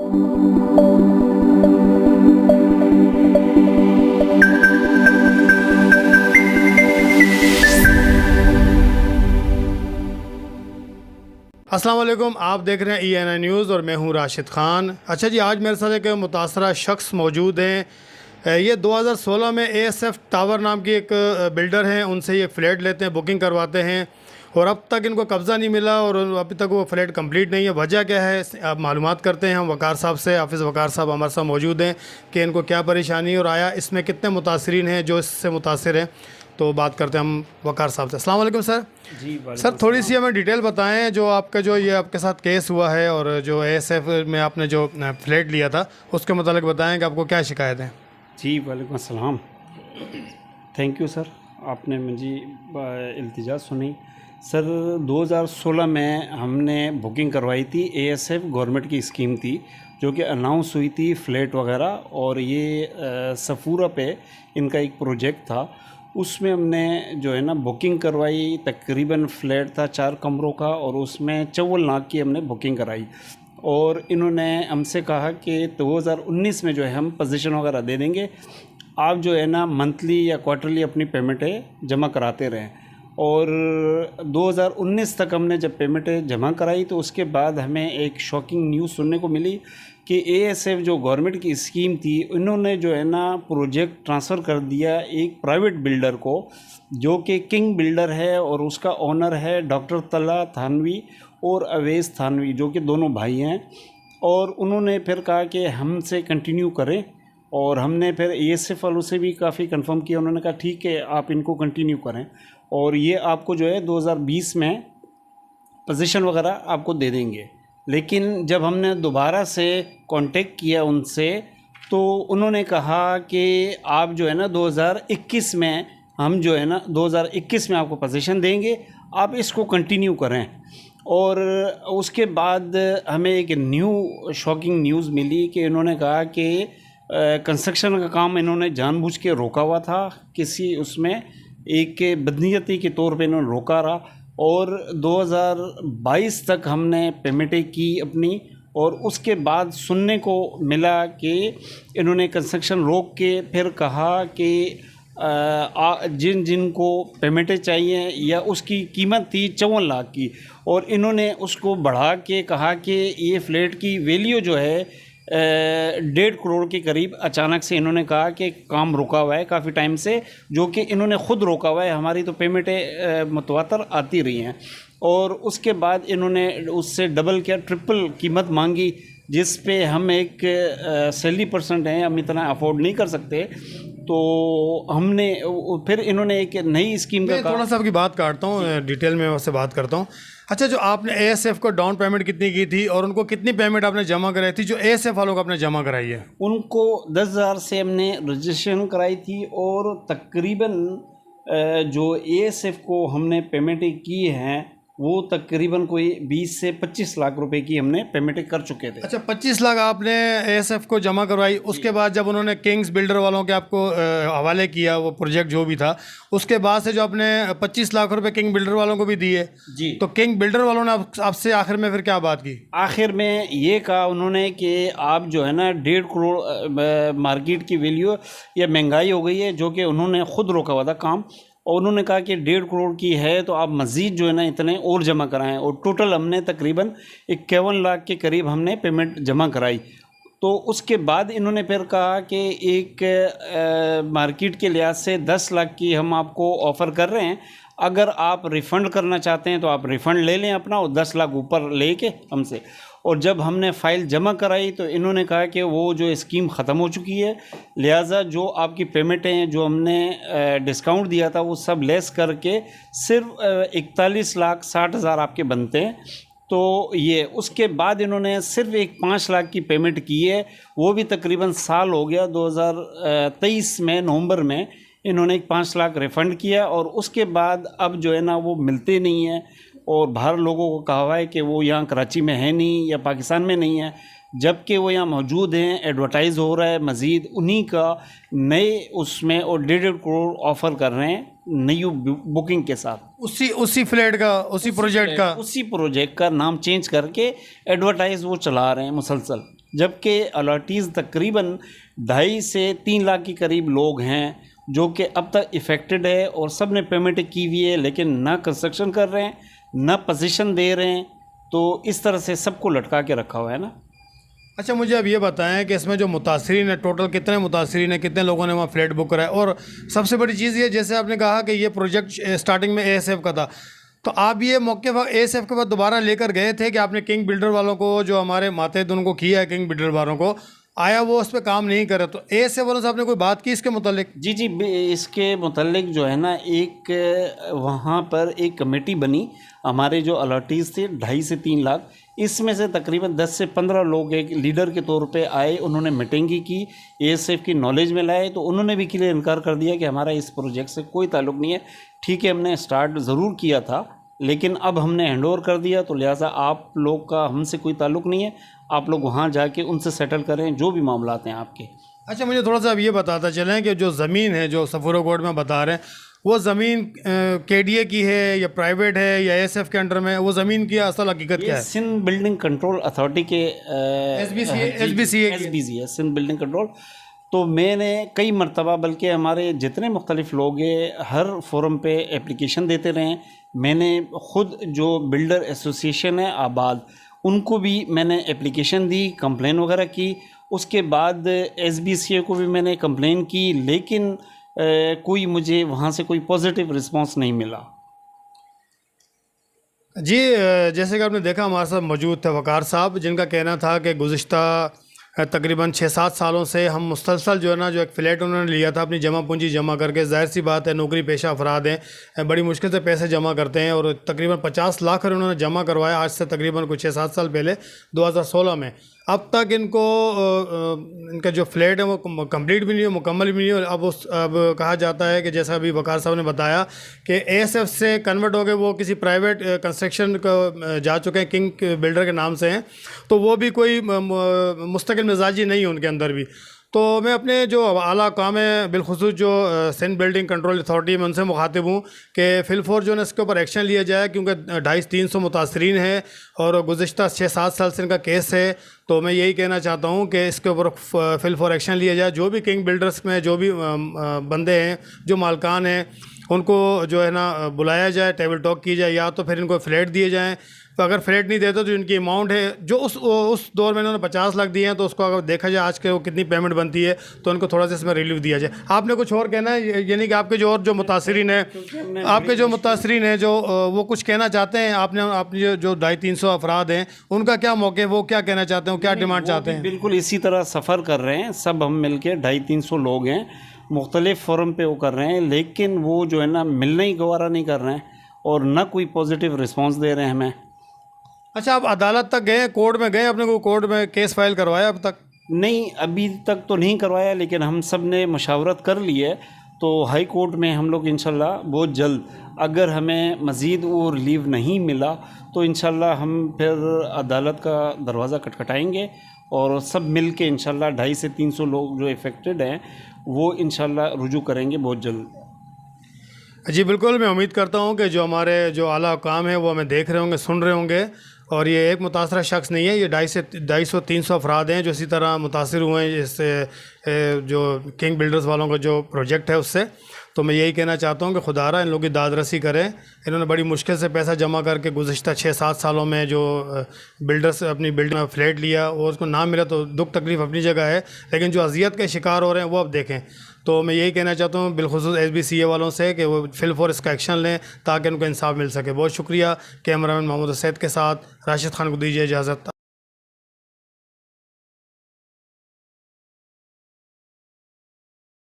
अस्सलाम वालेकुम, आप देख रहे हैं ENI न्यूज़ और मैं हूं राशिद ख़ान। अच्छा जी, आज मेरे साथ एक मुतासरा शख्स मौजूद हैं। ये 2016 में ASF टावर नाम की एक बिल्डर हैं, उनसे ये फ़्लैट लेते हैं, बुकिंग करवाते हैं और अब तक इनको कब्ज़ा नहीं मिला और अभी तक वो फ़्लैट कंप्लीट नहीं है। वजह क्या है आप मालूमात करते हैं हम वकार साहब से। हाफिज़ वकार साहब हमारे साथ मौजूद हैं कि इनको क्या परेशानी और आया इसमें कितने मुतासरीन हैं जो इससे मुतासर हैं। तो बात करते हैं हम वकार साहब से। अस्सलाम वालेकुम सर। जी सर, थोड़ी सी हमें डिटेल बताएं जो आपका जो ये आपके साथ केस हुआ है और जो ASF में आपने जो फ्लैट लिया था उसके मतलब बताएं कि आपको क्या शिकायत है। जी वालेकुम अस्सलाम। थैंक यू सर, आपने मुझे इल्तिजा सुनी। सर 2016 में हमने बुकिंग करवाई थी। ASF गवर्नमेंट की स्कीम थी जो कि अनाउंस हुई थी फ्लैट वगैरह, और ये सफूरा पे इनका एक प्रोजेक्ट था। उसमें हमने जो है ना बुकिंग करवाई। तकरीबन फ्लैट था 4 कमरों का और उसमें 54 लाख की हमने बुकिंग कराई। और इन्होंने हमसे कहा कि 2019 में जो है हम पोजीशन वगैरह दे देंगे, आप जो है ना मंथली या क्वार्टरली अपनी पेमेंटें जमा कराते रहें। और 2019 तक हमने जब पेमेंटें जमा कराई तो उसके बाद हमें एक शॉकिंग न्यूज़ सुनने को मिली कि ASF जो गवर्नमेंट की स्कीम थी, इन्होंने जो है ना प्रोजेक्ट ट्रांसफ़र कर दिया एक प्राइवेट बिल्डर को जो कि किंग बिल्डर है, और उसका ओनर है डॉक्टर तला थानवी और अवैस थानवी जो कि दोनों भाई हैं। और उन्होंने फिर कहा कि हमसे कंटिन्यू करें, और हमने फिर ASF वालों से भी काफ़ी कंफर्म किया। उन्होंने कहा ठीक है आप इनको कंटिन्यू करें और ये आपको जो है 2020 में पोजीशन वगैरह आपको दे देंगे। लेकिन जब हमने दोबारा से कांटेक्ट किया उनसे तो उन्होंने कहा कि आप जो है ना 2021 में हम जो है ना 2021 में आपको पोजीशन देंगे, आप इसको कंटिन्यू करें। और उसके बाद हमें एक न्यू शॉकिंग न्यूज़ मिली कि इन्होंने कहा कि कंस्ट्रक्शन का काम इन्होंने जानबूझ के रोका हुआ था, किसी उसमें एक बदनीयती के तौर पे इन्होंने रोका रहा। और 2022 तक हमने पेमेंटें की अपनी, और उसके बाद सुनने को मिला कि इन्होंने कंस्ट्रक्शन रोक के फिर कहा कि जिन जिन को पेमेंटें चाहिए या उसकी कीमत थी 54 लाख की, और इन्होंने उसको बढ़ा के कहा कि ये फ्लैट की वैल्यू जो है 1.5 करोड़ के करीब अचानक से इन्होंने कहा कि काम रुका हुआ है काफ़ी टाइम से, जो कि इन्होंने ख़ुद रोका हुआ है। हमारी तो पेमेंटें मुतवातर आती रही हैं, और उसके बाद इन्होंने उससे डबल क्या ट्रिपल कीमत मांगी, जिस पे हम एक सैलरी पर्सन हैं, हम इतना अफोर्ड नहीं कर सकते। तो हमने फिर इन्होंने एक नई स्कीम का थोड़ा सा आपकी बात काटता हूँ, डिटेल में उससे बात करता हूँ। अच्छा, जो आपने ASF को डाउन पेमेंट कितनी की थी और उनको कितनी पेमेंट आपने जमा कराई थी जो ASF वालों को आपने जमा कराई है? उनको 10,000 से हमने रजिस्ट्रेशन कराई थी, और तकरीबन जो ASF को हमने पेमेंटें की हैं वो तकरीबन कोई 20 से 25 लाख रुपए की हमने पेमेंटें कर चुके थे। अच्छा, 25 लाख आपने ASF को जमा करवाई। उसके बाद जब उन्होंने किंग्स बिल्डर वालों के आपको हवाले किया वो प्रोजेक्ट जो भी था, उसके बाद से जो आपने 25 लाख रुपए किंग बिल्डर वालों को भी दिए जी, तो किंग बिल्डर वालों ने आपसे आखिर में फिर क्या बात की? आखिर में ये कहा उन्होंने कि आप जो है ना 1.5 करोड़ मार्केट की वैल्यू या महंगाई हो गई है, जो कि उन्होंने ख़ुद रोका हुआ था काम, और उन्होंने कहा कि 1.5 करोड़ की है तो आप मज़ीद जो है ना इतने और जमा कराएं। और टोटल हमने तकरीबन 51 लाख के करीब हमने पेमेंट जमा कराई। तो उसके बाद इन्होंने फिर कहा कि एक मार्केट के लिहाज से 10 लाख की हम आपको ऑफ़र कर रहे हैं, अगर आप रिफ़ंड करना चाहते हैं तो आप रिफ़ंड ले लें अपना, और 10 लाख ऊपर ले के हमसे। और जब हमने फ़ाइल जमा कराई तो इन्होंने कहा कि वो जो स्कीम ख़त्म हो चुकी है, लिहाजा जो आपकी पेमेंटें हैं जो हमने डिस्काउंट दिया था वो सब लेस करके सिर्फ 41,60,000 आपके बनते हैं। तो ये उसके बाद इन्होंने सिर्फ एक 5 लाख की पेमेंट की है, वो भी तकरीबन साल हो गया। 2023 में नवंबर में इन्होंने एक 5 लाख रिफ़ंड किया, और उसके बाद अब जो है ना वो मिलते नहीं हैं। और बाहर लोगों को कहा है कि वो यहाँ कराची में है नहीं या पाकिस्तान में नहीं है, जबकि वो यहाँ मौजूद हैं, एडवर्टाइज़ हो रहा है मज़ीद उन्हीं का नए उसमें, और 1.5 करोड़ ऑफ़र कर रहे हैं नई बुकिंग के साथ। उसी फ्लैट का उसी प्रोजेक्ट का नाम चेंज करके एडवर्टाइज़ वो चला रहे हैं मुसलसल। जबकि अलॉटीज़ तकरीबन 2.5 से 3 लाख के करीब लोग हैं जो कि अब तक इफ़ेक्टेड है और सब ने पेमेंट की हुई है, लेकिन ना कंस्ट्रक्शन कर रहे हैं ना पोजीशन दे रहे हैं। तो इस तरह से सबको लटका के रखा हुआ है ना। अच्छा, मुझे अब ये बताएं कि इसमें जो मुतासरीन है, टोटल कितने मुतासरीन हैं, कितने लोगों ने वहाँ फ्लैट बुक कराया, और सबसे बड़ी चीज़ ये, जैसे आपने कहा कि ये प्रोजेक्ट स्टार्टिंग में ASF का था, तो आप ये मौके पर ASF के बाद दोबारा लेकर गए थे कि आपने किंग बिल्डर वालों को, जो हमारे मातहत उनको किया है किंग बिल्डर वालों को, आया वो उस पर काम नहीं करे, तो ASF वालों से आपने कोई बात की इसके मुतालिक? जी जी, इसके मुतालिक जो है ना, एक वहाँ पर एक कमेटी बनी, हमारे जो अलॉटीज़ थे 2.5 से 3 लाख, इसमें से तकरीबन 10 से 15 लोग एक लीडर के तौर पे आए, उन्होंने मीटिंग की, ASF की नॉलेज में लाए, तो उन्होंने भी क्लियर इनकार कर दिया कि हमारा इस प्रोजेक्ट से कोई ताल्लुक़ नहीं है। ठीक है, हमने स्टार्ट ज़रूर किया था, लेकिन अब हमने हैंड ओवर कर दिया, तो लिहाजा आप लोग का हमसे कोई ताल्लुक़ नहीं है, आप लोग वहाँ जाके उनसे सेटल करें जो भी मामलात हैं आपके। अच्छा, मुझे थोड़ा सा अब ये बताता चलें कि जो ज़मीन है जो सफूराकोट में बता रहे हैं, वो ज़मीन KDA की है या प्राइवेट है या ASF के अंडर में, वो ज़मीन की असल हकीकत क्या है? सिंध बिल्डिंग कंट्रोल अथॉरिटी के SBCA है, सिंध बिल्डिंग कंट्रोल। तो मैंने कई मरतबा, बल्कि हमारे जितने मुख्तलिफ लोग हैं, हर फोरम पे एप्लीकेशन देते रहे हैं। मैंने ख़ुद जो बिल्डर एसोसिएशन है आबाद, उनको भी मैंने एप्लीकेशन दी, कंप्लेन वगैरह की। उसके बाद SBCA को भी मैंने कंप्लेन की, लेकिन कोई मुझे वहाँ से कोई पॉजिटिव रिस्पांस नहीं मिला। जी, जैसे कि आपने देखा हमारे साथ मौजूद थे वकार साहब, जिनका कहना था कि गुज़िश्ता तकरीबन 6-7 सालों से हम मुसलसल जो है ना, जो एक फ़्लैट उन्होंने लिया था अपनी जमा पूंजी जमा करके, ज़ाहिर सी बात है नौकरी पेशा अफराद हैं, बड़ी मुश्किल से पैसे जमा करते हैं, और तकरीबन 50 लाख उन्होंने जमा करवाया आज से तकरीबन कुछ 6-7 साल पहले 2016 में। अब तक इनको इनका जो फ्लैट है वो कंप्लीट भी नहीं है, मुकम्मल भी नहीं है। अब कहा जाता है कि जैसा अभी वकार साहब ने बताया कि ASF से कन्वर्ट हो गए, वो किसी प्राइवेट कंस्ट्रक्शन को जा चुके हैं, किंग बिल्डर के नाम से हैं, तो वो भी कोई मुस्तकिल मिजाजी नहीं है उनके अंदर भी। तो मैं अपने जो आला काम है, बिलखुसूस जो सिंध बिल्डिंग कंट्रोल अथॉरिटी में, उनसे मुखातिब हूँ कि फिलफोर जो है इसके ऊपर एक्शन लिया जाए, क्योंकि 250-300 मुतासरीन हैं और गुज़िश्ता 6-7 साल से इनका केस है। तो मैं यही कहना चाहता हूँ कि इसके ऊपर फिलफोर एक्शन लिया जाए। जो भी किंग बिल्डर्स में जो भी बंदे हैं, जो मालकान हैं, उनको जो है ना बुलाया जाए, टेबल टॉक की जाए, या तो फिर इनको फ्लैट दिए जाएँ। तो अगर फ्लैट नहीं देते तो इनकी अमाउंट है जो उस दौर में इन्होंने 50 लाख दिए हैं, तो उसको अगर देखा जाए आज के वो कितनी पेमेंट बनती है, तो उनको थोड़ा सा इसमें रिलीफ दिया जाए। आपने कुछ और कहना है, यानी कि आपके जो और जो मुतासरीन है, आपके जो मुतासरीन है जो वो कुछ कहना चाहते हैं, आपने जो 250-300 अफराद हैं, उनका क्या मौके, वो क्या कहना चाहते हैं, क्या डिमांड चाहते हैं? बिल्कुल इसी तरह सफ़र कर रहे हैं, सब हम मिल के 250-300 लोग हैं, मुख्तलिफ फोरम पे वो कर रहे हैं, लेकिन वो जो है ना मिलना ही गवारा नहीं कर रहे हैं और ना कोई पॉजिटिव रिस्पांस दे रहे हैं हमें। अच्छा, आप अदालत तक गए, कोर्ट में गए, अपने को कोर्ट में केस फाइल करवाया अब तक? नहीं, अभी तक तो नहीं करवाया, लेकिन हम सब ने मशावरत कर ली है, तो हाई कोर्ट में हम लोग इंशाल्लाह बहुत जल्द, अगर हमें मज़ीद वो रिलीव नहीं मिला तो इंशाल्लाह हम फिर अदालत का दरवाज़ा खटखटाएंगे और सब मिल के इंशाल्लाह 250 से 300 लोग जो इफ़ेक्टेड हैं वो इंशाल्लाह रुजू करेंगे बहुत जल्द। जी बिल्कुल, मैं उम्मीद करता हूँ कि जो हमारे जो आला हुकाम है वो हमें देख रहे होंगे, सुन रहे होंगे, और ये एक मुतासरा शख्स नहीं है, ये 250-300 अफराद हैं जो इसी तरह मुतासर हुए हैं इससे, जो किंग बिल्डर्स वालों का जो प्रोजेक्ट है उससे। तो मैं यही कहना चाहता हूँ कि खुदारा इन लोगों की दादरसी करें। इन्होंने बड़ी मुश्किल से पैसा जमा करके गुज़िश्ता 6-7 सालों में जो बिल्डर्स अपनी बिल्डिंग में फ्लैट लिया और उसको ना मिला, तो दुख तकलीफ़ अपनी जगह है, लेकिन जो अजियत के शिकार हो रहे हैं वो अब देखें। तो मैं यही कहना चाहता हूँ बिलखुसूस SBCA वालों से कि वो फिलफोर इसका एक्शन लें ताकि उनको इंसाफ मिल सके। बहुत शुक्रिया। कैमरामैन मोहम्मद सैद के साथ राशिद खान को दीजिए इजाज़त।